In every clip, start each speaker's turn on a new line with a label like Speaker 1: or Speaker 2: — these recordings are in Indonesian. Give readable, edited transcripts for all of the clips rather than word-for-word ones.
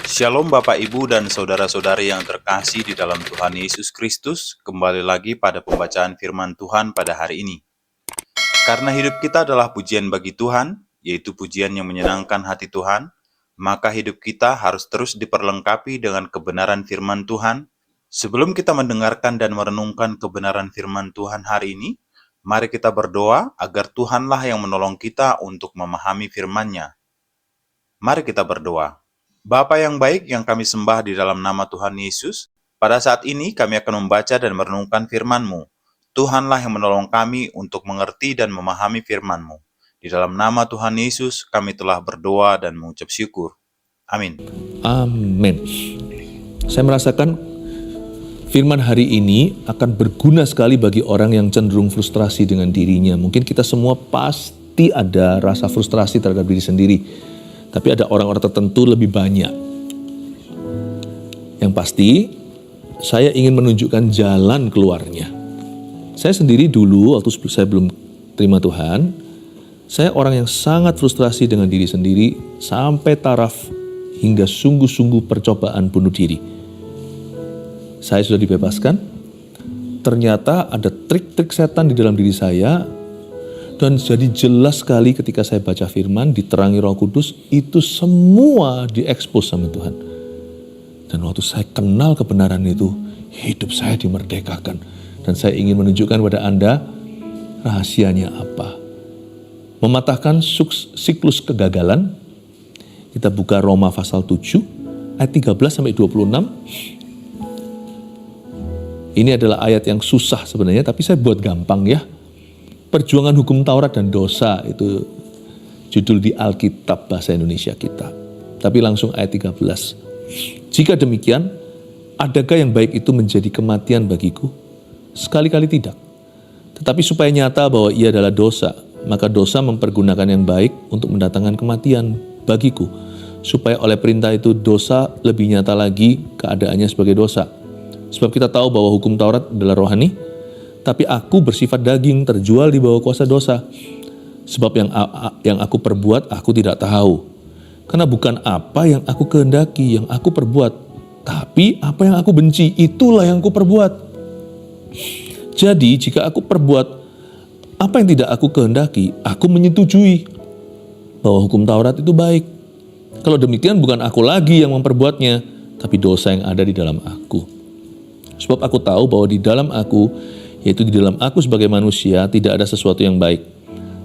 Speaker 1: Shalom Bapak Ibu dan saudara-saudari yang terkasih di dalam Tuhan Yesus Kristus. Kembali lagi pada pembacaan firman Tuhan pada hari ini. Karena hidup kita adalah pujian bagi Tuhan, yaitu pujian yang menyenangkan hati Tuhan, maka hidup kita harus terus diperlengkapi dengan kebenaran firman Tuhan. Sebelum kita mendengarkan dan merenungkan kebenaran firman Tuhan hari ini, mari kita berdoa agar Tuhanlah yang menolong kita untuk memahami firman-Nya. Mari kita berdoa. Bapa yang baik yang kami sembah di dalam nama Tuhan Yesus, pada saat ini kami akan membaca dan merenungkan firman-Mu. Tuhanlah yang menolong kami untuk mengerti dan memahami firman-Mu. Di dalam nama Tuhan Yesus kami telah berdoa dan mengucap syukur. Amin.
Speaker 2: Amin. Saya merasakan firman hari ini akan berguna sekali bagi orang yang cenderung frustrasi dengan dirinya. Mungkin kita semua pasti ada rasa frustrasi terhadap diri sendiri. Tapi ada orang-orang tertentu lebih banyak. Yang pasti, saya ingin menunjukkan jalan keluarnya. Saya sendiri dulu, waktu saya belum terima Tuhan, saya orang yang sangat frustrasi dengan diri sendiri, sampai taraf hingga sungguh-sungguh percobaan bunuh diri. Saya sudah dibebaskan, ternyata ada trik-trik setan di dalam diri saya. Dan jadi jelas sekali ketika saya baca firman, diterangi Roh Kudus, itu semua diekspos sama Tuhan. Dan waktu saya kenal kebenaran itu, hidup saya dimerdekakan. Dan saya ingin menunjukkan kepada Anda, rahasianya apa. Mematahkan siklus kegagalan, kita buka Roma pasal 7, ayat 13-26. Ini adalah ayat yang susah sebenarnya, tapi saya buat gampang ya. Perjuangan hukum Taurat dan dosa, itu judul di Alkitab bahasa Indonesia kita. Tapi langsung ayat 13. Jika demikian, adakah yang baik itu menjadi kematian bagiku? Sekali-kali tidak. Tetapi supaya nyata bahwa ia adalah dosa, maka dosa mempergunakan yang baik untuk mendatangkan kematian bagiku. Supaya oleh perintah itu dosa lebih nyata lagi keadaannya sebagai dosa. Sebab kita tahu bahwa hukum Taurat adalah rohani, tapi aku bersifat daging, terjual di bawah kuasa dosa. Sebab yang aku perbuat, aku tidak tahu. Karena bukan apa yang aku kehendaki, yang aku perbuat. Tapi apa yang aku benci, itulah yang aku perbuat. Jadi jika aku perbuat apa yang tidak aku kehendaki, aku menyetujui bahwa hukum Taurat itu baik. Kalau demikian bukan aku lagi yang memperbuatnya, tapi dosa yang ada di dalam aku. Sebab aku tahu bahwa di dalam aku, yaitu di dalam aku sebagai manusia, tidak ada sesuatu yang baik.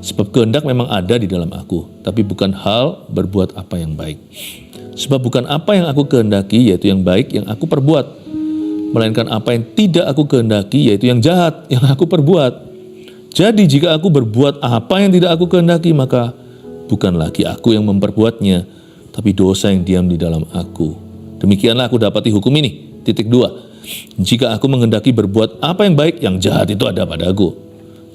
Speaker 2: Sebab kehendak memang ada di dalam aku, tapi bukan hal berbuat apa yang baik. Sebab bukan apa yang aku kehendaki, yaitu yang baik, yang aku perbuat. Melainkan apa yang tidak aku kehendaki, yaitu yang jahat, yang aku perbuat. Jadi jika aku berbuat apa yang tidak aku kehendaki, maka bukan lagi aku yang memperbuatnya, tapi dosa yang diam di dalam aku. Demikianlah aku dapati hukum ini. Titik 2. Jika aku menghendaki berbuat apa yang baik, yang jahat itu ada padaku.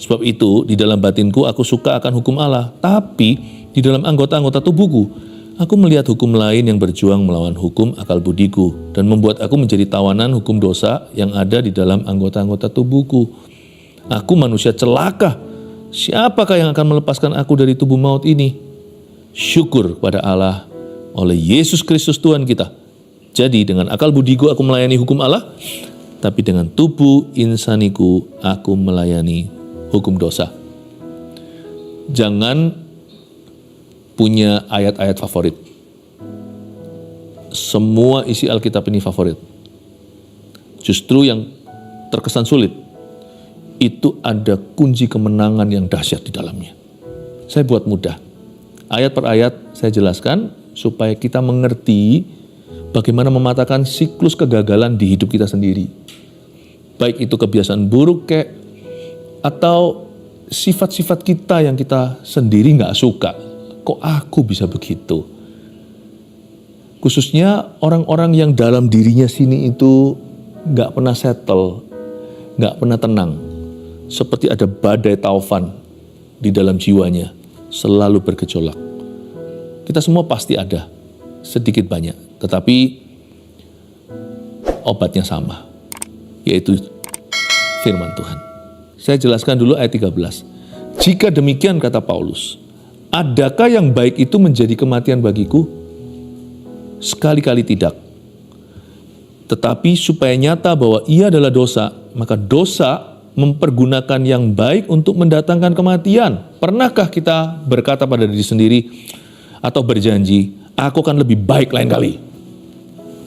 Speaker 2: Sebab itu, di dalam batinku aku suka akan hukum Allah. Tapi, di dalam anggota-anggota tubuhku, aku melihat hukum lain yang berjuang melawan hukum akal budiku. Dan membuat aku menjadi tawanan hukum dosa yang ada di dalam anggota-anggota tubuhku. Aku manusia celaka. Siapakah yang akan melepaskan aku dari tubuh maut ini? Syukur kepada Allah oleh Yesus Kristus Tuhan kita. Jadi dengan akal budiku aku melayani hukum Allah, tapi dengan tubuh insaniku aku melayani hukum dosa. Jangan punya ayat-ayat favorit. Semua isi Alkitab ini favorit. Justru yang terkesan sulit, itu ada kunci kemenangan yang dahsyat di dalamnya. Saya buat mudah. Ayat per ayat saya jelaskan supaya kita mengerti bagaimana mematahkan siklus kegagalan di hidup kita sendiri. Baik itu kebiasaan buruk atau sifat-sifat kita yang kita sendiri gak suka. Kok aku bisa begitu? Khususnya orang-orang yang dalam dirinya sini itu gak pernah settle, gak pernah tenang. Seperti ada badai taufan di dalam jiwanya, selalu bergejolak. Kita semua pasti ada, sedikit banyak. Tetapi obatnya sama, yaitu firman Tuhan. Saya jelaskan dulu ayat 13. Jika demikian kata Paulus, adakah yang baik itu menjadi kematian bagiku? Sekali-kali tidak. Tetapi supaya nyata bahwa ia adalah dosa, maka dosa mempergunakan yang baik untuk mendatangkan kematian. Pernahkah kita berkata pada diri sendiri atau berjanji, aku akan lebih baik lain kali?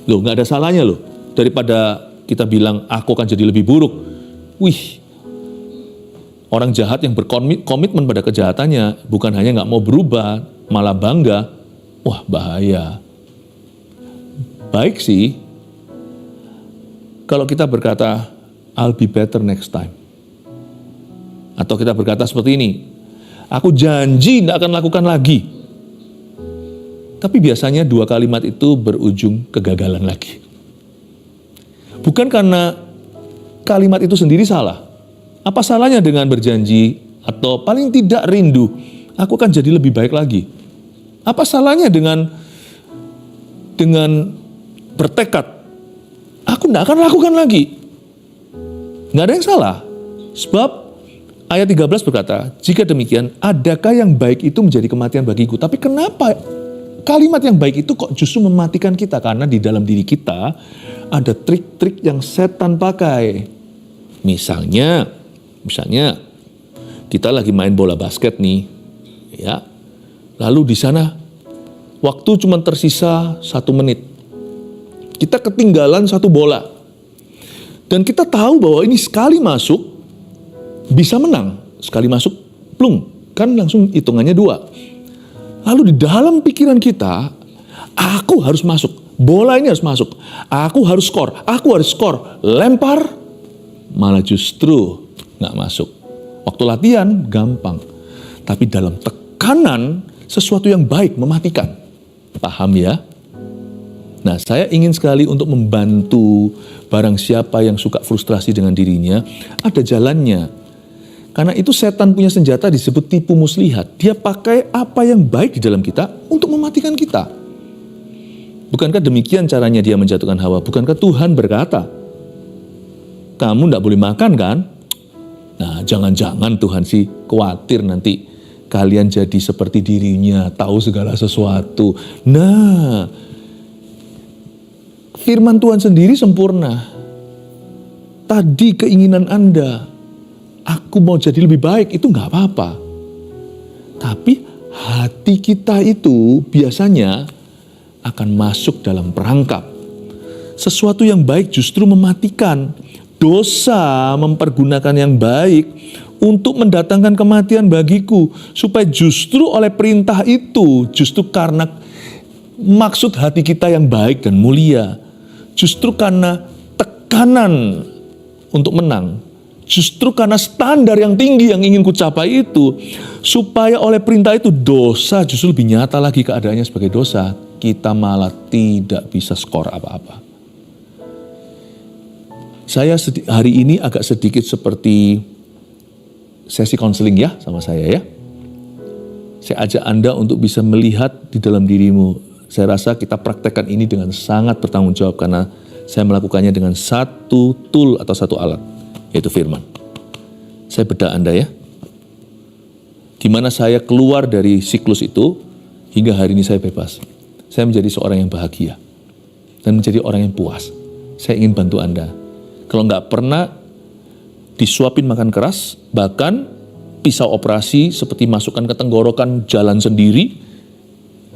Speaker 2: Loh, gak ada salahnya loh. Daripada kita bilang, aku akan jadi lebih buruk. Wih, orang jahat yang berkomitmen pada kejahatannya, bukan hanya gak mau berubah, malah bangga. Wah, bahaya. Baik sih, kalau kita berkata, I'll be better next time. Atau kita berkata seperti ini, aku janji tidak akan lakukan lagi. Tapi biasanya dua kalimat itu berujung kegagalan lagi. Bukan karena kalimat itu sendiri salah. Apa salahnya dengan berjanji atau paling tidak rindu, aku akan jadi lebih baik lagi. Apa salahnya dengan bertekad, aku tidak akan lakukan lagi. Nggak ada yang salah. Sebab ayat 13 berkata, jika demikian, adakah yang baik itu menjadi kematian bagiku? Tapi kenapa kalimat yang baik itu kok justru mematikan kita? Karena di dalam diri kita ada trik-trik yang setan pakai. Misalnya kita lagi main bola basket nih, ya. Lalu di sana waktu cuma tersisa 1 menit. Kita ketinggalan 1 bola. Dan kita tahu bahwa ini sekali masuk bisa menang. Sekali masuk, plung, kan langsung hitungannya 2. Lalu di dalam pikiran kita, aku harus masuk. Bola ini harus masuk. Aku harus skor. Lempar, malah justru nggak masuk. Waktu latihan gampang. Tapi dalam tekanan, sesuatu yang baik mematikan. Paham ya? Nah, saya ingin sekali untuk membantu barang siapa yang suka frustrasi dengan dirinya, ada jalannya. Karena itu setan punya senjata disebut tipu muslihat. Dia pakai apa yang baik di dalam kita untuk mematikan kita. Bukankah demikian caranya dia menjatuhkan Hawa? Bukankah Tuhan berkata, kamu tidak boleh makan kan? Nah, jangan-jangan Tuhan sih khawatir nanti kalian jadi seperti dirinya, tahu segala sesuatu. Nah, firman Tuhan sendiri sempurna. Tadi keinginan Anda, aku mau jadi lebih baik, itu nggak apa-apa. Tapi hati kita itu biasanya akan masuk dalam perangkap. Sesuatu yang baik justru mematikan. Dosa mempergunakan yang baik untuk mendatangkan kematian bagiku. Supaya justru oleh perintah itu, justru karena maksud hati kita yang baik dan mulia, justru karena tekanan untuk menang, justru karena standar yang tinggi yang ingin kucapai itu, supaya oleh perintah itu dosa justru lebih nyata lagi keadaannya sebagai dosa, kita malah tidak bisa skor apa-apa. Saya hari ini agak sedikit seperti sesi konseling ya sama saya ya. Saya ajak Anda untuk bisa melihat di dalam dirimu. Saya rasa kita praktekkan ini dengan sangat bertanggung jawab karena saya melakukannya dengan satu tool atau satu alat, yaitu firman. Saya bedah Anda ya. Di mana saya keluar dari siklus itu, hingga hari ini saya bebas. Saya menjadi seorang yang bahagia dan menjadi orang yang puas. Saya ingin bantu Anda. Kalau nggak pernah disuapin makan keras, bahkan pisau operasi seperti masukkan ke tenggorokan jalan sendiri,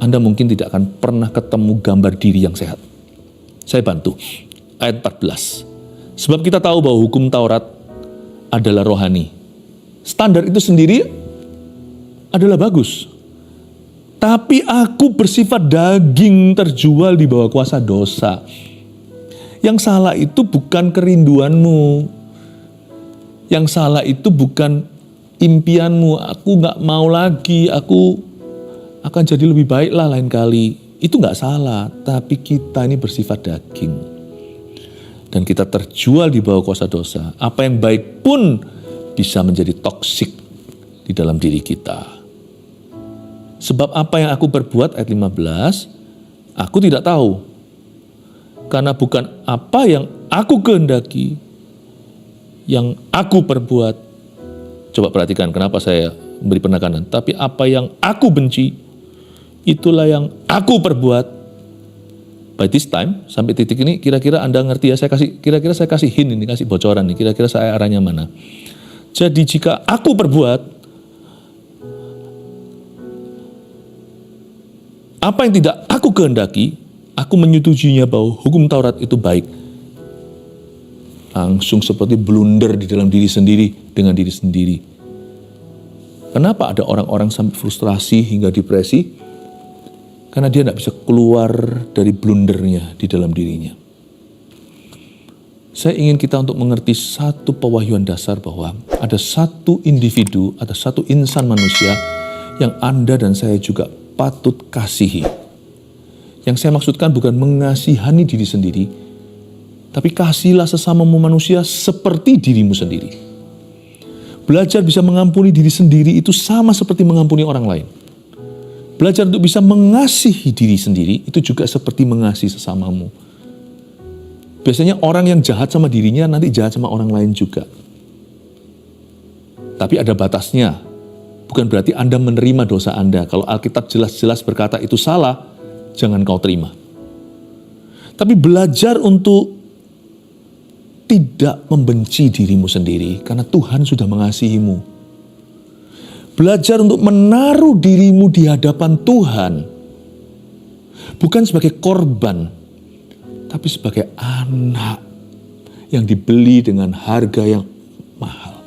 Speaker 2: Anda mungkin tidak akan pernah ketemu gambar diri yang sehat. Saya bantu. Ayat 14. Sebab kita tahu bahwa hukum Taurat adalah rohani. Standar itu sendiri adalah bagus. Tapi aku bersifat daging terjual di bawah kuasa dosa. Yang salah itu bukan kerinduanmu. Yang salah itu bukan impianmu. Aku gak mau lagi, aku akan jadi lebih baik lah lain kali. Itu gak salah, tapi kita ini bersifat daging. Dan kita terjual di bawah kuasa dosa. Apa yang baik pun bisa menjadi toksik di dalam diri kita. Sebab apa yang aku berbuat, ayat 15, aku tidak tahu. Karena bukan apa yang aku kehendaki, yang aku perbuat. Coba perhatikan kenapa saya beri penekanan. Tapi apa yang aku benci, itulah yang aku perbuat. By this time, sampai titik ini, kira-kira Anda ngerti ya, kira-kira saya kasih hint ini, kasih bocoran nih, kira-kira saya arahnya mana. Jadi jika aku berbuat apa yang tidak aku kehendaki, aku menyetujuinya bahwa hukum Taurat itu baik. Langsung seperti blunder di dalam diri sendiri dengan diri sendiri. Kenapa ada orang-orang sampai frustrasi hingga depresi? Karena dia tidak bisa keluar dari blundernya di dalam dirinya. Saya ingin kita untuk mengerti satu pewahyuan dasar bahwa ada satu individu, ada satu insan manusia yang Anda dan saya juga patut kasihi. Yang saya maksudkan bukan mengasihani diri sendiri, tapi kasihilah sesamamu manusia seperti dirimu sendiri. Belajar bisa mengampuni diri sendiri itu sama seperti mengampuni orang lain. Belajar untuk bisa mengasihi diri sendiri itu juga seperti mengasihi sesamamu. Biasanya orang yang jahat sama dirinya nanti jahat sama orang lain juga. Tapi ada batasnya. Bukan berarti Anda menerima dosa Anda. Kalau Alkitab jelas-jelas berkata itu salah, jangan kau terima. Tapi belajar untuk tidak membenci dirimu sendiri karena Tuhan sudah mengasihimu. Belajar untuk menaruh dirimu di hadapan Tuhan. Bukan sebagai korban, tapi sebagai anak yang dibeli dengan harga yang mahal.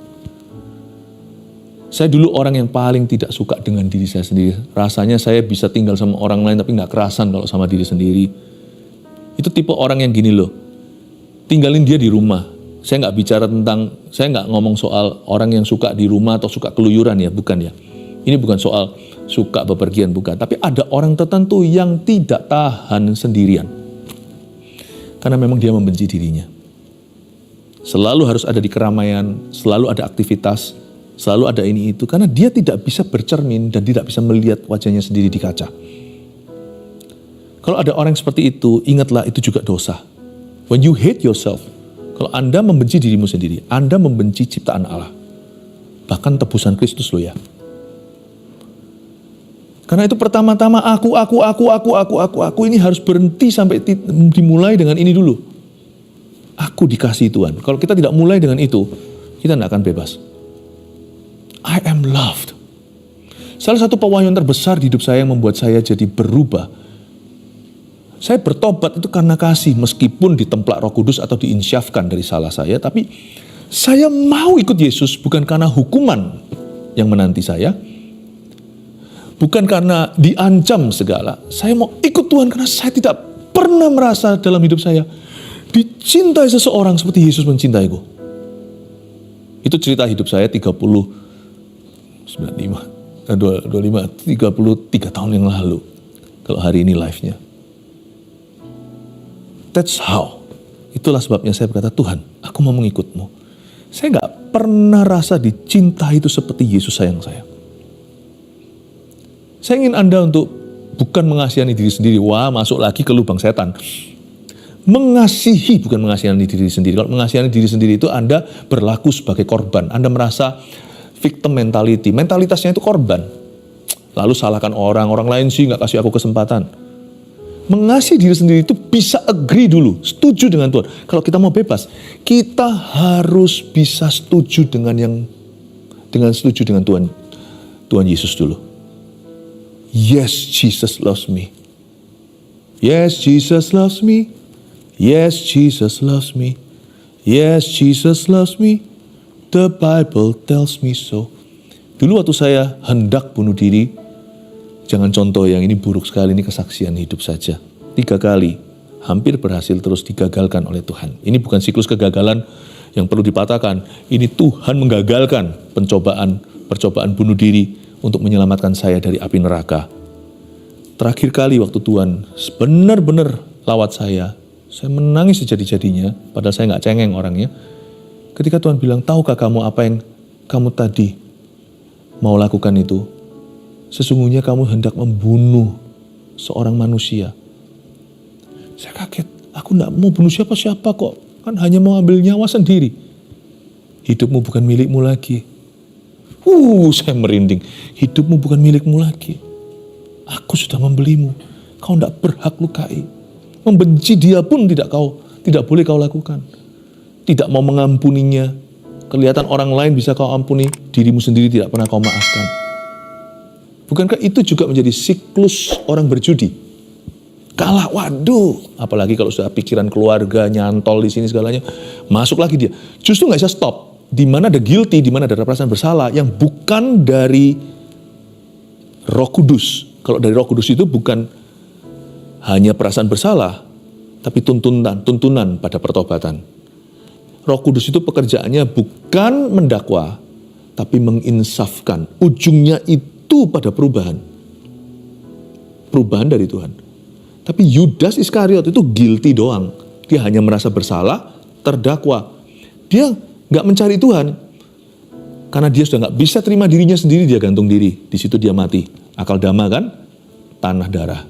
Speaker 2: Saya dulu orang yang paling tidak suka dengan diri saya sendiri. Rasanya saya bisa tinggal sama orang lain tapi gak kerasan kalau sama diri sendiri. Itu tipe orang yang gini loh. Tinggalin dia di rumah. Saya nggak ngomong soal orang yang suka di rumah atau suka keluyuran ya, bukan ya. Ini bukan soal suka bepergian, bukan. Tapi ada orang tertentu yang tidak tahan sendirian. Karena memang dia membenci dirinya. Selalu harus ada di keramaian, selalu ada aktivitas, selalu ada ini itu. Karena dia tidak bisa bercermin dan tidak bisa melihat wajahnya sendiri di kaca. Kalau ada orang seperti itu, ingatlah itu juga dosa. When you hate yourself, kalau Anda membenci dirimu sendiri, Anda membenci ciptaan Allah. Bahkan tebusan Kristus loh ya. Karena itu pertama-tama aku ini harus berhenti sampai dimulai dengan ini dulu. Aku dikasihi Tuhan. Kalau kita tidak mulai dengan itu, kita tidak akan bebas. I am loved. Salah satu pewahyuan terbesar di hidup saya yang membuat saya jadi berubah. Saya bertobat itu karena kasih, meskipun ditemplak Roh Kudus atau diinsyafkan dari salah saya, tapi saya mau ikut Yesus bukan karena hukuman yang menanti saya, bukan karena diancam segala. Saya mau ikut Tuhan karena saya tidak pernah merasa dalam hidup saya dicintai seseorang seperti Yesus mencintaiku. Itu cerita hidup saya 33 tahun yang lalu. Kalau hari ini live-nya. That's how. Itulah sebabnya saya berkata, Tuhan, aku mau mengikutmu. Saya gak pernah rasa dicintai itu seperti Yesus sayang saya. Saya ingin Anda untuk bukan mengasihani diri sendiri. Wah, masuk lagi ke lubang setan. Mengasihi, bukan mengasihani diri sendiri. Kalau mengasihani diri sendiri itu Anda berlaku sebagai korban. Anda merasa victim mentality. Mentalitasnya itu korban. Lalu salahkan orang lain sih gak kasih aku kesempatan. Mengasihi diri sendiri itu bisa agree dulu, setuju dengan Tuhan. Kalau kita mau bebas, kita harus bisa setuju dengan setuju dengan Tuhan Yesus dulu. Yes, Jesus loves me. Yes, Jesus loves me. Yes, Jesus loves me. Yes, Jesus loves me. The Bible tells me so. Dulu waktu saya hendak bunuh diri, jangan contoh yang ini buruk sekali, ini kesaksian hidup saja. 3 kali, hampir berhasil terus digagalkan oleh Tuhan. Ini bukan siklus kegagalan yang perlu dipatahkan. Ini Tuhan menggagalkan percobaan bunuh diri untuk menyelamatkan saya dari api neraka. Terakhir kali waktu Tuhan benar-benar lawat saya menangis sejadi-jadinya, padahal saya nggak cengeng orangnya. Ketika Tuhan bilang, tahukah kamu apa yang kamu tadi mau lakukan itu? Sesungguhnya kamu hendak membunuh seorang manusia. Saya kaget, aku tidak mau bunuh siapa-siapa kok. Kan hanya mau ambil nyawa sendiri. Hidupmu bukan milikmu lagi. Saya merinding. Hidupmu bukan milikmu lagi. Aku sudah membelimu. Kau tidak berhak lukai. Membenci dia pun tidak boleh kau lakukan. Tidak mau mengampuninya. Kelihatan orang lain bisa kau ampuni, dirimu sendiri tidak pernah kau maafkan. Bukankah itu juga menjadi siklus orang berjudi? Kalah, waduh, apalagi kalau sudah pikiran keluarga, nyantol di sini segalanya, masuk lagi dia. Justru nggak bisa stop. Di mana ada guilty, di mana ada perasaan bersalah yang bukan dari Roh Kudus. Kalau dari Roh Kudus itu bukan hanya perasaan bersalah, tapi tuntunan pada pertobatan. Roh Kudus itu pekerjaannya bukan mendakwa, tapi menginsafkan. Ujungnya itu pada perubahan. Perubahan dari Tuhan. Tapi Yudas Iskariot itu guilty doang. Dia hanya merasa bersalah, terdakwa. Dia nggak mencari Tuhan. Karena dia sudah nggak bisa terima dirinya sendiri, dia gantung diri. Di situ dia mati. Akal dama kan? Tanah darah.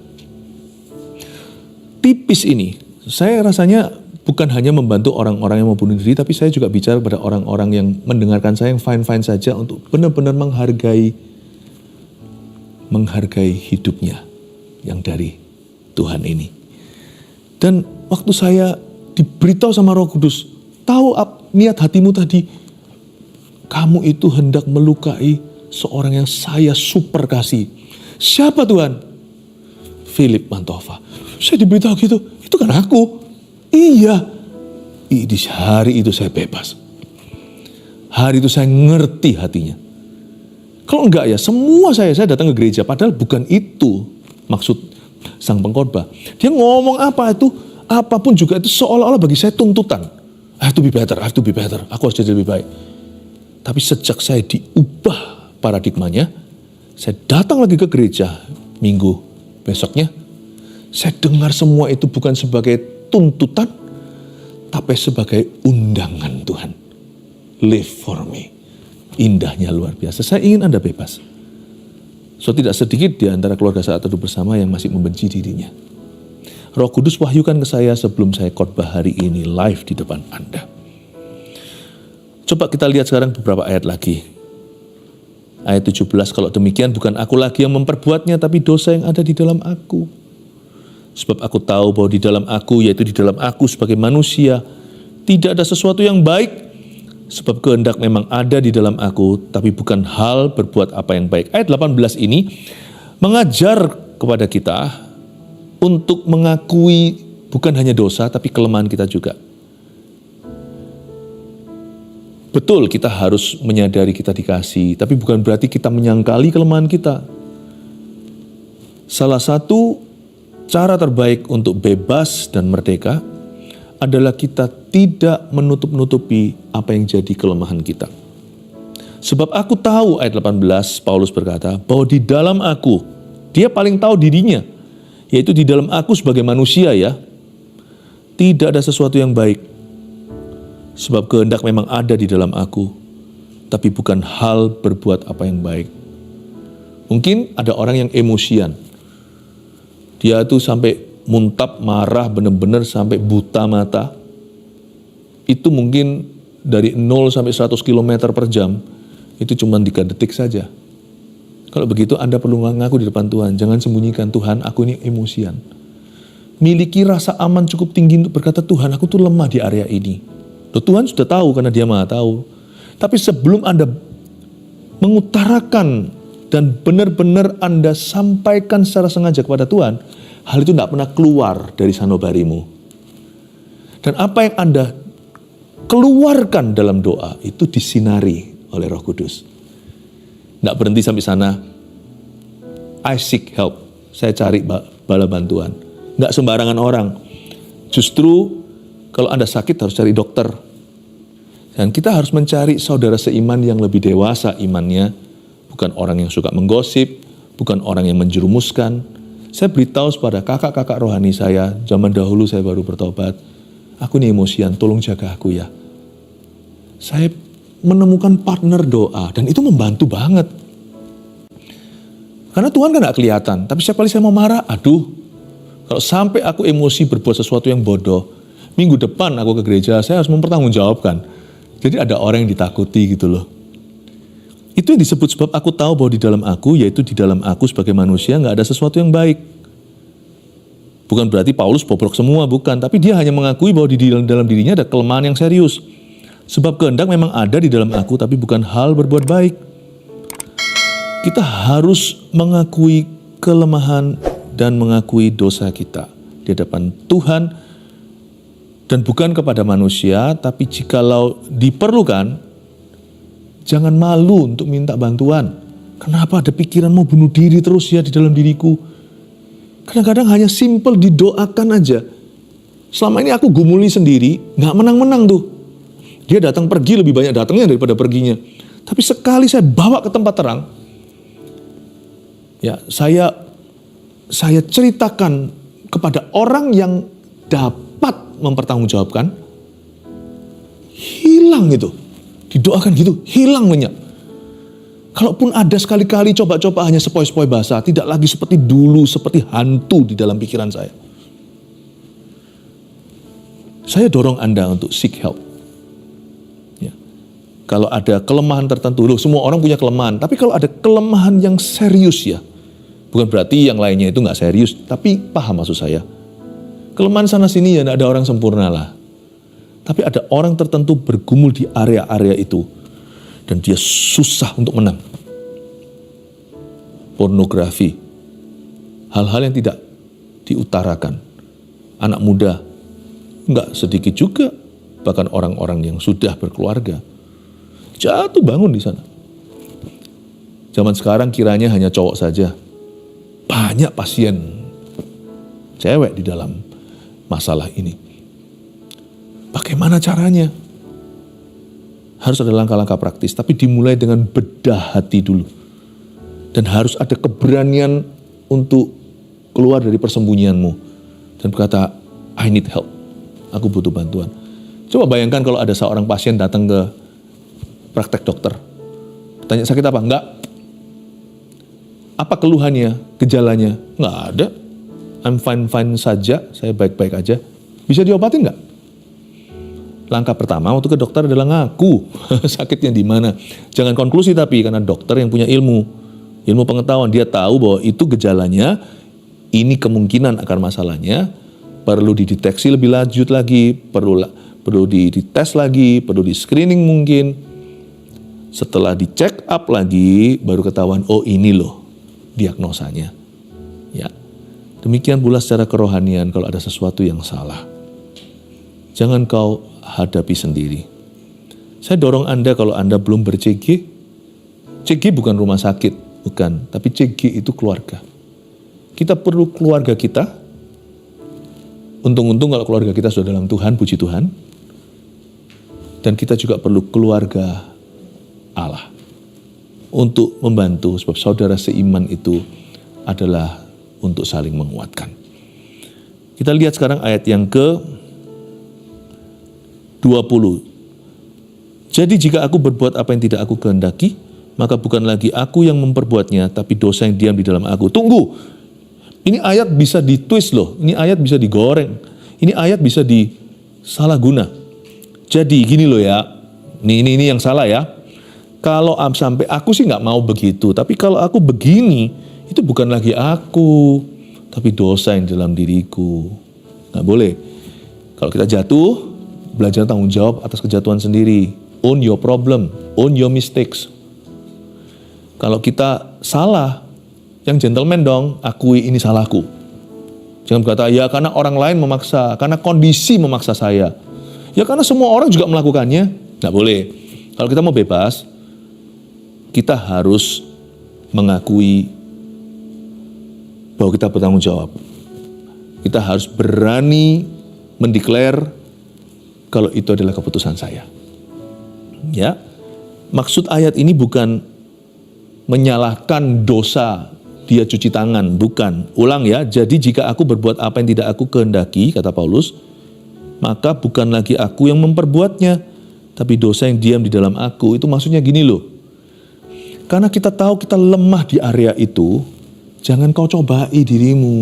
Speaker 2: Tipis ini, saya rasanya bukan hanya membantu orang-orang yang mau bunuh diri, tapi saya juga bicara pada orang-orang yang mendengarkan saya yang fine-fine saja untuk benar-benar menghargai hidupnya yang dari Tuhan ini. Dan waktu saya diberitahu sama Roh Kudus, tahu niat hatimu tadi, kamu itu hendak melukai seorang yang saya super kasih. Siapa Tuhan? Philip Mantova. Saya diberitahu gitu, itu kan aku. Iya. Di hari itu saya bebas. Hari itu saya ngerti hatinya. Kalau enggak ya, semua saya datang ke gereja, padahal bukan itu maksud sang pengkhotbah. Dia ngomong apa itu, apapun juga itu seolah-olah bagi saya tuntutan. I have to be better, aku harus jadi lebih baik. Tapi sejak saya diubah paradigmanya, saya datang lagi ke gereja minggu besoknya, saya dengar semua itu bukan sebagai tuntutan, tapi sebagai undangan Tuhan. Live for me. Indahnya luar biasa. Saya ingin Anda bebas. So tidak sedikit di antara keluarga Saat Teduh Bersama yang masih membenci dirinya. Roh Kudus wahyukan ke saya sebelum saya khotbah hari ini live di depan Anda. Coba kita lihat sekarang beberapa ayat lagi. Ayat 17, kalau demikian bukan aku lagi yang memperbuatnya, tapi dosa yang ada di dalam aku. Sebab aku tahu bahwa di dalam aku, yaitu di dalam aku sebagai manusia, tidak ada sesuatu yang baik. Sebab kehendak memang ada di dalam aku, tapi bukan hal berbuat apa yang baik. Ayat 18 ini mengajar kepada kita untuk mengakui bukan hanya dosa, tapi kelemahan kita juga. Betul, kita harus menyadari kita dikasih, tapi bukan berarti kita menyangkali kelemahan kita. Salah satu cara terbaik untuk bebas dan merdeka adalah kita tidak menutup-nutupi apa yang jadi kelemahan kita. Sebab aku tahu, ayat 18, Paulus berkata, bahwa di dalam aku, dia paling tahu dirinya, yaitu di dalam aku sebagai manusia ya, tidak ada sesuatu yang baik. Sebab kehendak memang ada di dalam aku, tapi bukan hal berbuat apa yang baik. Mungkin ada orang yang emosian. Dia tuh sampai muntap, marah, benar-benar sampai buta mata. Itu mungkin dari 0 sampai 100 km per jam, itu cuma 3 detik saja. Kalau begitu Anda perlu ngaku di depan Tuhan. Jangan sembunyikan, Tuhan aku ini emosian. Miliki rasa aman cukup tinggi untuk berkata, Tuhan aku tuh lemah di area ini. Loh, Tuhan sudah tahu karena dia maha tahu. Tapi sebelum Anda mengutarakan dan benar-benar Anda sampaikan secara sengaja kepada Tuhan, hal itu tidak pernah keluar dari sanubarimu. Dan apa yang Anda keluarkan dalam doa itu disinari oleh Roh Kudus. Tidak berhenti sampai sana. I seek help. Saya cari bala bantuan. Tidak sembarangan orang. Justru kalau Anda sakit harus cari dokter. Dan kita harus mencari saudara seiman yang lebih dewasa imannya. Bukan orang yang suka menggosip. Bukan orang yang menjerumuskan. Saya beritahu kepada kakak-kakak rohani saya. Zaman dahulu saya baru bertobat. Aku ini emosian, tolong jaga aku ya. Saya menemukan partner doa, dan itu membantu banget. Karena Tuhan kan gak kelihatan, tapi setiap kali saya mau marah, aduh, kalau sampai aku emosi berbuat sesuatu yang bodoh, minggu depan aku ke gereja, saya harus mempertanggungjawabkan. Jadi ada orang yang ditakuti gitu loh. Itu yang disebut sebab aku tahu bahwa di dalam aku, yaitu di dalam aku sebagai manusia, gak ada sesuatu yang baik. Bukan berarti Paulus bobrok semua, bukan. Tapi dia hanya mengakui bahwa di dalam dirinya ada kelemahan yang serius. Sebab kehendak memang ada di dalam aku, tapi bukan hal berbuat baik. Kita harus mengakui kelemahan dan mengakui dosa kita di hadapan Tuhan. Dan bukan kepada manusia, tapi jikalau diperlukan, jangan malu untuk minta bantuan. Kenapa ada pikiran mau bunuh diri terus ya di dalam diriku? Kadang-kadang hanya simple didoakan aja. Selama ini aku gumuli sendiri, gak menang-menang tuh. Dia datang pergi lebih banyak datangnya daripada perginya. Tapi sekali saya bawa ke tempat terang, ya saya ceritakan kepada orang yang dapat mempertanggungjawabkan, hilang itu. Didoakan gitu, hilang lenyap. Kalaupun ada sekali-kali coba-coba hanya sepoi-sepoi basah, tidak lagi seperti dulu, seperti hantu di dalam pikiran saya. Saya dorong Anda untuk seek help. Ya. Kalau ada kelemahan tertentu, loh semua orang punya kelemahan, tapi kalau ada kelemahan yang serius ya, bukan berarti yang lainnya itu gak serius, tapi paham maksud saya. Kelemahan sana-sini ya gak ada orang sempurna lah. Tapi ada orang tertentu bergumul di area-area itu, dan dia susah untuk menang. Pornografi, hal-hal yang tidak diutarakan. Anak muda, enggak sedikit juga, bahkan orang-orang yang sudah berkeluarga, jatuh bangun di sana. Zaman sekarang kiranya hanya cowok saja. Banyak pasien cewek di dalam masalah ini. Bagaimana caranya? Harus ada langkah-langkah praktis, tapi dimulai dengan bedah hati dulu. Dan harus ada keberanian untuk keluar dari persembunyianmu. Dan berkata, I need help. Aku butuh bantuan. Coba bayangkan kalau ada seorang pasien datang ke praktek dokter. Tanya sakit apa? Enggak. Apa keluhannya, gejalanya? Enggak ada. I'm fine-fine saja, saya baik-baik aja. Bisa diobatin enggak? Langkah pertama waktu ke dokter adalah ngaku sakitnya di mana. Jangan konklusi tapi, karena dokter yang punya ilmu pengetahuan, dia tahu bahwa itu gejalanya, ini kemungkinan akar masalahnya, perlu dideteksi lebih lanjut lagi, perlu dites lagi, perlu di screening mungkin. Setelah di check up lagi, baru ketahuan, oh ini loh diagnosanya. Ya, demikian pula secara kerohanian kalau ada sesuatu yang salah. Jangan kau hadapi sendiri. Saya dorong Anda kalau Anda belum ber-CG. CG bukan rumah sakit, bukan. Tapi CG itu keluarga. Kita perlu keluarga kita. Untung-untung kalau keluarga kita sudah dalam Tuhan, puji Tuhan. Dan kita juga perlu keluarga Allah. Untuk membantu, sebab saudara seiman itu adalah untuk saling menguatkan. Kita lihat sekarang ayat yang ke-20. Jadi jika aku berbuat apa yang tidak aku kehendaki, maka bukan lagi aku yang memperbuatnya, tapi dosa yang diam di dalam aku. Tunggu, ini ayat bisa ditwist loh, ini ayat bisa digoreng, ini ayat bisa disalah guna. Jadi gini loh ya, ini yang salah ya. Kalau sampai aku sih nggak mau begitu, tapi kalau aku begini, itu bukan lagi aku, tapi dosa yang dalam diriku. Nggak boleh. Kalau kita jatuh, belajar tanggung jawab atas kejatuhan sendiri. Own your problem, own your mistakes. Kalau kita salah, yang gentleman dong, akui ini salahku. Jangan berkata, ya karena orang lain memaksa, karena kondisi memaksa saya. Ya karena semua orang juga melakukannya. Nggak boleh. Kalau kita mau bebas, kita harus mengakui bahwa kita bertanggung jawab. Kita harus berani mendeklar kalau itu adalah keputusan saya. Ya, maksud ayat ini bukan menyalahkan dosa dia cuci tangan, bukan. Ulang ya, jadi jika aku berbuat apa yang tidak aku kehendaki, kata Paulus, maka bukan lagi aku yang memperbuatnya, tapi dosa yang diam di dalam aku. Itu maksudnya gini loh. Karena kita tahu kita lemah di area itu, jangan kau cobai dirimu.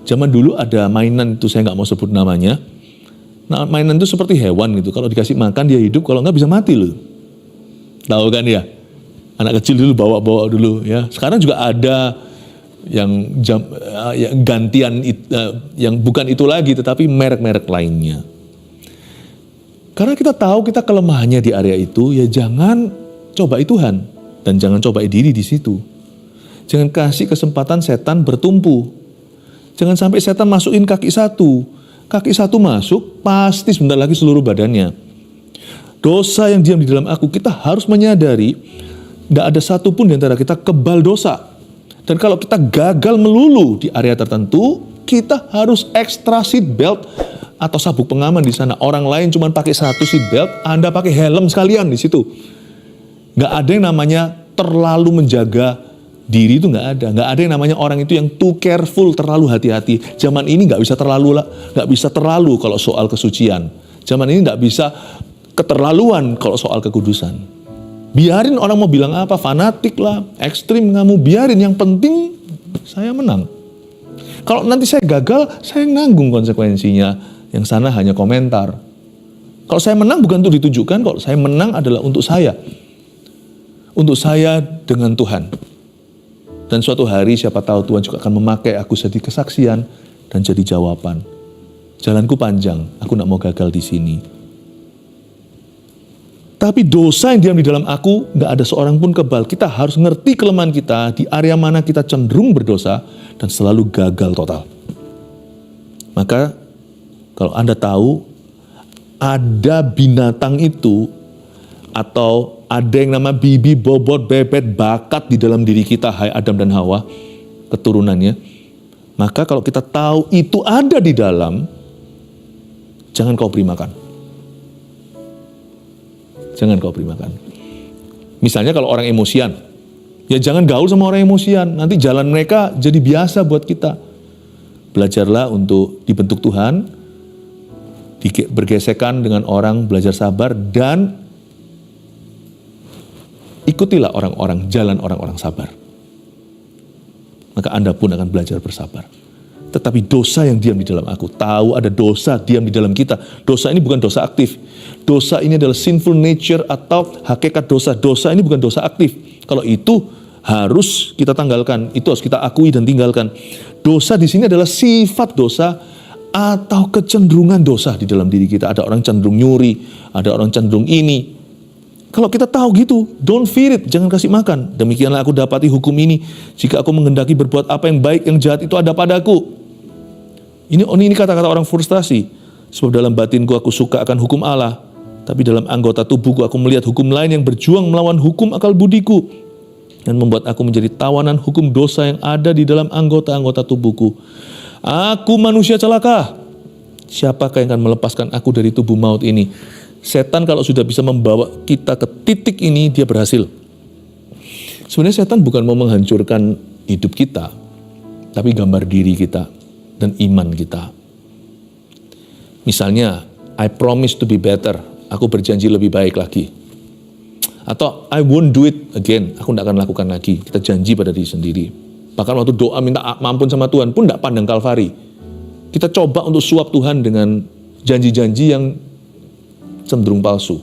Speaker 2: Zaman dulu ada mainan itu, saya nggak mau sebut namanya. Nah, mainan itu seperti hewan gitu. Kalau dikasih makan dia hidup, kalau nggak bisa mati loh. Tahu kan ya? Anak kecil dulu bawa-bawa dulu ya. Sekarang juga ada yang gantian, yang bukan itu lagi, tetapi merek-merek lainnya. Karena kita tahu kita kelemahannya di area itu, ya jangan cobai Tuhan dan jangan cobai diri di situ. Jangan kasih kesempatan setan bertumpu. Jangan sampai setan masukin kaki satu masuk, pasti sebentar lagi seluruh badannya. Dosa yang diam di dalam aku, kita harus menyadari tidak ada satupun di antara kita kebal dosa. Dan kalau kita gagal melulu di area tertentu, kita harus extra seat belt atau sabuk pengaman di sana. Orang lain cuma pakai satu seat belt, Anda pakai helm sekalian di situ. Nggak ada yang namanya terlalu menjaga diri, itu nggak ada. Nggak ada yang namanya orang itu yang too careful, terlalu hati-hati. Zaman ini nggak bisa terlalu kalau soal kesucian. Zaman ini nggak bisa keterlaluan kalau soal kekudusan. Biarin orang mau bilang apa, fanatik lah, ekstrim kamu, biarin. Yang penting saya menang. Kalau nanti saya gagal, saya nanggung konsekuensinya. Yang sana hanya komentar. Kalau saya menang bukan untuk ditujukan, kalau saya menang adalah untuk saya. Untuk saya dengan Tuhan. Dan suatu hari siapa tahu Tuhan juga akan memakai aku jadi kesaksian dan jadi jawaban. Jalanku panjang, aku tidak mau gagal di sini. Tapi dosa yang diam di dalam aku, nggak ada seorang pun kebal. Kita harus ngerti kelemahan kita, di area mana kita cenderung berdosa, dan selalu gagal total. Maka, kalau Anda tahu, ada binatang itu, atau ada yang nama bibi, bobot, bebet, bakat di dalam diri kita, hai Adam dan Hawa, keturunannya. Maka kalau kita tahu itu ada di dalam, jangan kau beri makan. Jangan kau beri makan. Misalnya kalau orang emosian, ya jangan gaul sama orang emosian. Nanti jalan mereka jadi biasa buat kita. Belajarlah untuk dibentuk Tuhan, bergesekan dengan orang, belajar sabar, dan ikutilah orang-orang, jalan orang-orang sabar. Maka Anda pun akan belajar bersabar. Tetapi dosa yang diam di dalam aku, tahu ada dosa diam di dalam kita. Dosa ini bukan dosa aktif. Dosa ini adalah sinful nature atau hakikat dosa. Dosa ini bukan dosa aktif. Kalau itu harus kita tanggalkan, itu harus kita akui dan tinggalkan. Dosa di sini adalah sifat dosa atau kecenderungan dosa di dalam diri kita. Ada orang cenderung nyuri, ada orang cenderung ini. Kalau kita tahu gitu, don't feed it, jangan kasih makan. Demikianlah aku dapati hukum ini. Jika aku menghendaki berbuat apa yang baik, yang jahat itu ada padaku. Ini kata-kata orang frustrasi. Sebab dalam batinku aku suka akan hukum Allah, tapi dalam anggota tubuhku aku melihat hukum lain yang berjuang melawan hukum akal budiku, dan membuat aku menjadi tawanan hukum dosa yang ada di dalam anggota-anggota tubuhku. Aku manusia celaka. Siapakah yang akan melepaskan aku dari tubuh maut ini? Setan kalau sudah bisa membawa kita ke titik ini, dia berhasil. Sebenarnya setan bukan mau menghancurkan hidup kita, tapi gambar diri kita dan iman kita. Misalnya, I promise to be better. Aku berjanji lebih baik lagi. Atau I won't do it again. Aku tidak akan lakukan lagi. Kita janji pada diri sendiri. Bahkan waktu doa minta ampun sama Tuhan pun tidak pandang Kalvari. Kita coba untuk suap Tuhan dengan janji-janji yang cenderung palsu.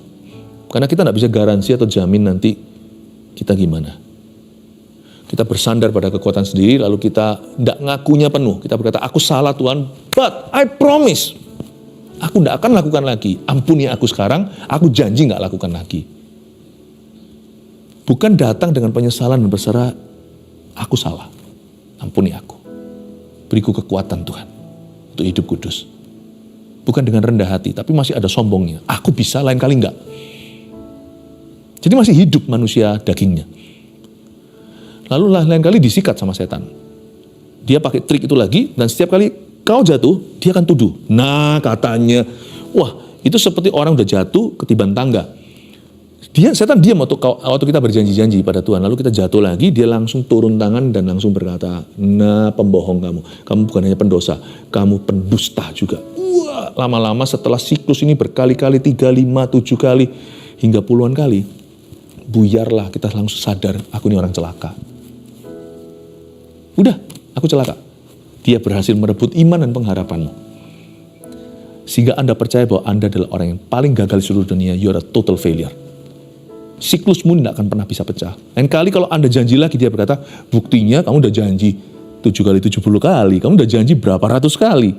Speaker 2: Karena kita tidak bisa garansi atau jamin nanti kita gimana. Kita bersandar pada kekuatan sendiri, lalu kita tidak ngakunya penuh. Kita berkata, aku salah Tuhan, but I promise. Aku tidak akan lakukan lagi. Ampuni aku sekarang, aku janji tidak lakukan lagi. Bukan datang dengan penyesalan dan berserah, aku salah. Ampuni aku. Beriku kekuatan Tuhan untuk hidup kudus. Bukan dengan rendah hati, tapi masih ada sombongnya. Aku bisa, lain kali enggak. Jadi masih hidup manusia dagingnya. Lalu lain kali disikat sama setan. Dia pakai trik itu lagi, dan setiap kali kau jatuh, dia akan tuduh. Nah katanya, wah itu seperti orang udah jatuh ketiban tangga. Setan diam waktu kita berjanji-janji pada Tuhan. Lalu kita jatuh lagi, dia langsung turun tangan dan langsung berkata, nah pembohong kamu. Kamu bukan hanya pendosa, kamu pendusta juga. Wah, lama-lama setelah siklus ini berkali-kali, 3, 5, 7 kali, hingga puluhan kali, buyarlah kita langsung sadar, aku ini orang celaka. Udah, aku celaka. Dia berhasil merebut iman dan pengharapanmu. Sehingga Anda percaya bahwa Anda adalah orang yang paling gagal di seluruh dunia, you are a total failure. Siklusmu tidak akan pernah bisa pecah. Lain kali kalau Anda janji lagi, dia berkata, buktinya kamu udah janji. 7 kali 70 kali, kamu udah janji berapa ratus kali.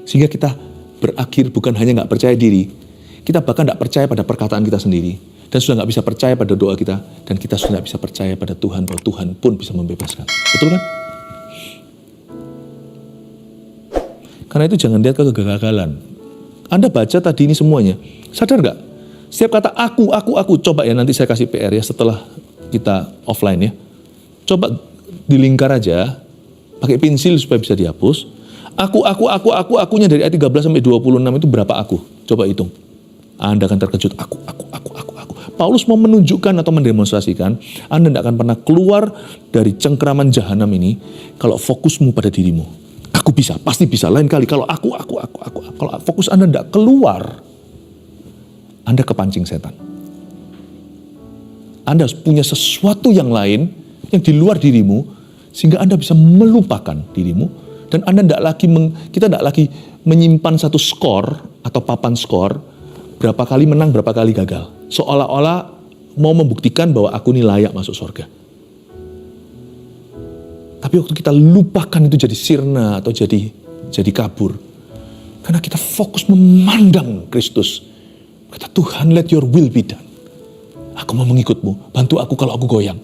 Speaker 2: Sehingga kita berakhir bukan hanya gak percaya diri, kita bahkan gak percaya pada perkataan kita sendiri, dan sudah gak bisa percaya pada doa kita, dan kita sudah gak bisa percaya pada Tuhan, bahwa Tuhan pun bisa membebaskan. Betul kan? Karena itu jangan lihat ke kegagalan. Anda baca tadi ini semuanya, sadar gak? Setiap kata aku, coba ya nanti saya kasih PR ya setelah kita offline ya. Coba dilingkar aja, pakai pensil supaya bisa dihapus. Akunya dari ayat 13 sampai 26 itu berapa aku? Coba hitung. Anda akan terkejut, aku. Paulus mau menunjukkan atau mendemonstrasikan, Anda tidak akan pernah keluar dari cengkeraman jahanam ini kalau fokusmu pada dirimu. Aku bisa, pasti bisa. Lain kali kalau aku. Kalau fokus Anda tidak keluar, Anda kepancing setan. Anda punya sesuatu yang lain yang di luar dirimu, sehingga Anda bisa melupakan dirimu, dan Anda kita tidak lagi menyimpan satu skor atau papan skor, berapa kali menang, berapa kali gagal. Seolah-olah mau membuktikan bahwa aku ini layak masuk surga. Tapi waktu kita lupakan itu jadi sirna atau jadi kabur. Karena kita fokus memandang Kristus. Kata Tuhan, let your will be done. Aku mau mengikutmu, bantu aku kalau aku goyang.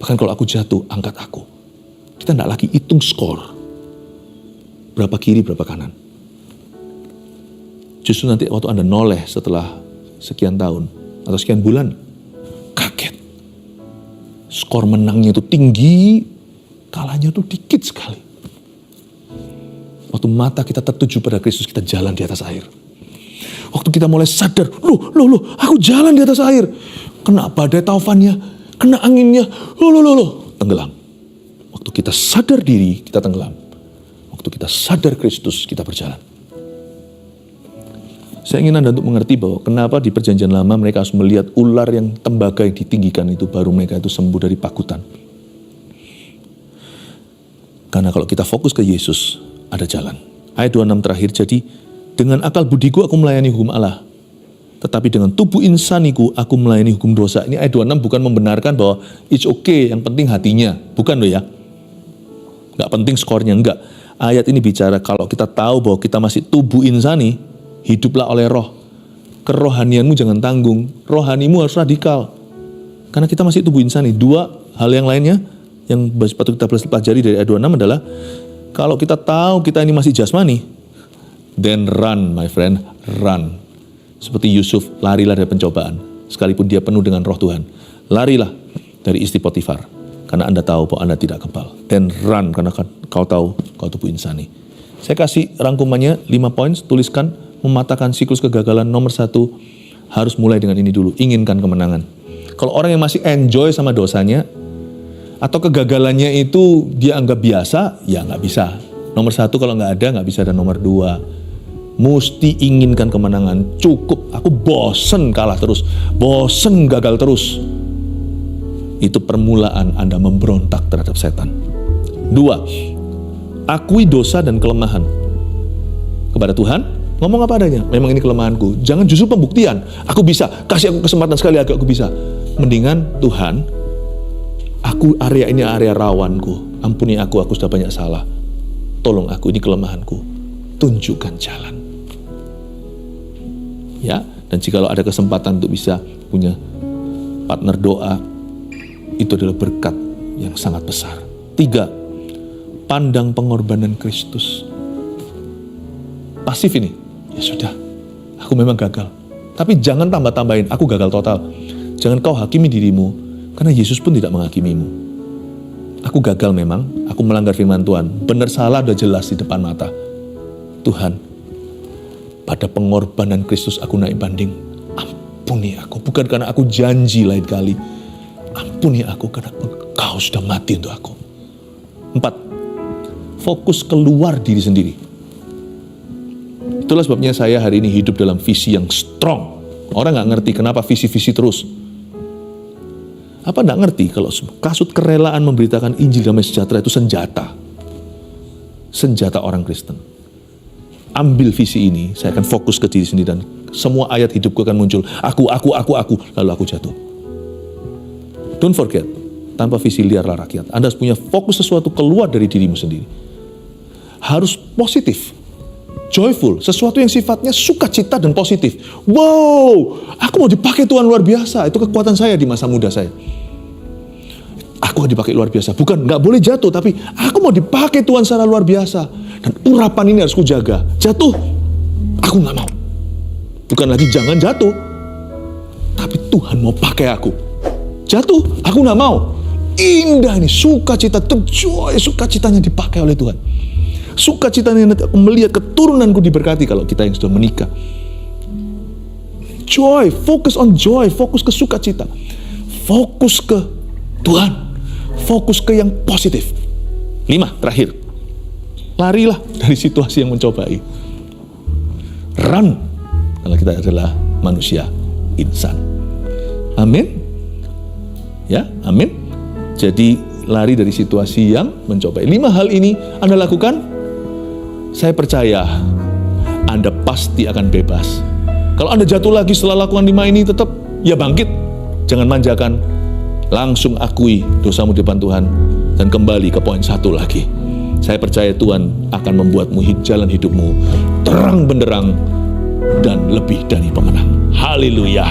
Speaker 2: Bahkan kalau aku jatuh, angkat aku. Kita tidak lagi hitung skor. Berapa kiri, berapa kanan. Justru nanti waktu Anda noleh setelah sekian tahun atau sekian bulan, kaget. Skor menangnya itu tinggi, kalahnya itu dikit sekali. Waktu mata kita tertuju pada Kristus, kita jalan di atas air. Waktu kita mulai sadar, loh, aku jalan di atas air. Kena badai taufannya, kena anginnya, loh, tenggelam. Waktu kita sadar diri, kita tenggelam. Waktu kita sadar Kristus, kita berjalan. Saya ingin Anda untuk mengerti bahwa kenapa di perjanjian lama mereka harus melihat ular yang tembaga yang ditinggikan itu, baru mereka itu sembuh dari pakutan. Karena kalau kita fokus ke Yesus, ada jalan. Ayat 26 terakhir, jadi dengan akal budiku aku melayani hukum Allah, tetapi dengan tubuh insaniku aku melayani hukum dosa. Ini ayat 26 bukan membenarkan bahwa it's okay, yang penting hatinya. Bukan loh ya. Gak penting skornya, enggak. Ayat ini bicara kalau kita tahu bahwa kita masih tubuh insani, hiduplah oleh roh. Kerohanianmu jangan tanggung, rohanimu harus radikal. Karena kita masih tubuh insani. Dua hal yang lainnya yang patut kita pelajari dari ayat 26 adalah kalau kita tahu kita ini masih jasmani, then run my friend, run. Seperti Yusuf, larilah dari pencobaan. Sekalipun dia penuh dengan roh Tuhan. Larilah dari istri Potifar. Karena Anda tahu bahwa Anda tidak kebal. Then run, karena kau tahu kau tubuh insani. Saya kasih rangkumannya 5 poin, tuliskan. Mematahkan siklus kegagalan. Nomor 1, harus mulai dengan ini dulu. Inginkan kemenangan. Kalau orang yang masih enjoy sama dosanya, atau kegagalannya itu dia anggap biasa, ya nggak bisa. Nomor 1 kalau nggak ada, nggak bisa. Dan nomor 2, mesti inginkan kemenangan. Cukup, aku bosen kalah terus, bosen gagal terus. Itu permulaan Anda memberontak terhadap setan. 2, akui dosa dan kelemahan kepada Tuhan. Ngomong apa adanya, memang ini kelemahanku. Jangan justru pembuktian, aku bisa, kasih aku kesempatan sekali lagi aku bisa. Mendingan Tuhan, area ini area rawanku, ampuni aku sudah banyak salah. Tolong aku, ini kelemahanku. Tunjukkan jalan. Ya, dan jikalau ada kesempatan untuk bisa punya partner doa, itu adalah berkat yang sangat besar. 3, pandang pengorbanan Kristus. Pasif ini, ya sudah, aku memang gagal. Tapi jangan tambah-tambahin, aku gagal total. Jangan kau hakimi dirimu, karena Yesus pun tidak menghakimimu. Aku gagal memang, aku melanggar firman Tuhan. Benar salah udah jelas di depan mata. Tuhan, pada pengorbanan Kristus aku naik banding. Ampuni aku, bukan karena aku janji lain kali. Ampuni aku karena Engkau sudah mati untuk aku. 4, fokus keluar diri sendiri. Itulah sebabnya saya hari ini hidup dalam visi yang strong. Orang gak ngerti kenapa visi-visi terus. Apa gak ngerti kalau kasut kerelaan memberitakan Injil damai sejahtera itu senjata. Senjata orang Kristen. Ambil visi ini, saya akan fokus ke diri sendiri dan semua ayat hidupku akan muncul. Aku, lalu aku jatuh. Don't forget, tanpa visi liarlah rakyat. Anda harus punya fokus sesuatu keluar dari dirimu sendiri. Harus positif, joyful, sesuatu yang sifatnya sukacita dan positif. Wow, aku mau dipakai Tuhan luar biasa. Itu kekuatan saya di masa muda saya. Aku dipakai luar biasa. Bukan, nggak boleh jatuh, tapi aku mau dipakai Tuhan secara luar biasa. Dan urapan ini harus kujaga. Jatuh, aku nggak mau. Bukan lagi jangan jatuh, tapi Tuhan mau pakai aku. Jatuh, aku nggak mau. Indah ini, sukacita, terjoy, sukacitanya dipakai oleh Tuhan. Sukacitanya aku melihat keturunanku diberkati kalau kita yang sudah menikah. Joy, fokus on joy, fokus ke sukacita. Fokus ke Tuhan. Fokus ke yang positif. 5, terakhir. Larilah dari situasi yang mencobai. Run. Kalau kita adalah manusia insan. Amin. Ya, amin. Jadi lari dari situasi yang mencobai. 5 hal ini Anda lakukan, saya percaya Anda pasti akan bebas. Kalau Anda jatuh lagi setelah lakukan 5 ini, tetap ya bangkit. Jangan manjakan. Langsung akui dosamu di depan Tuhan dan kembali ke poin 1 lagi. Saya percaya Tuhan akan membuatmu jalan hidupmu terang benderang dan lebih dari pemenang. Haleluya.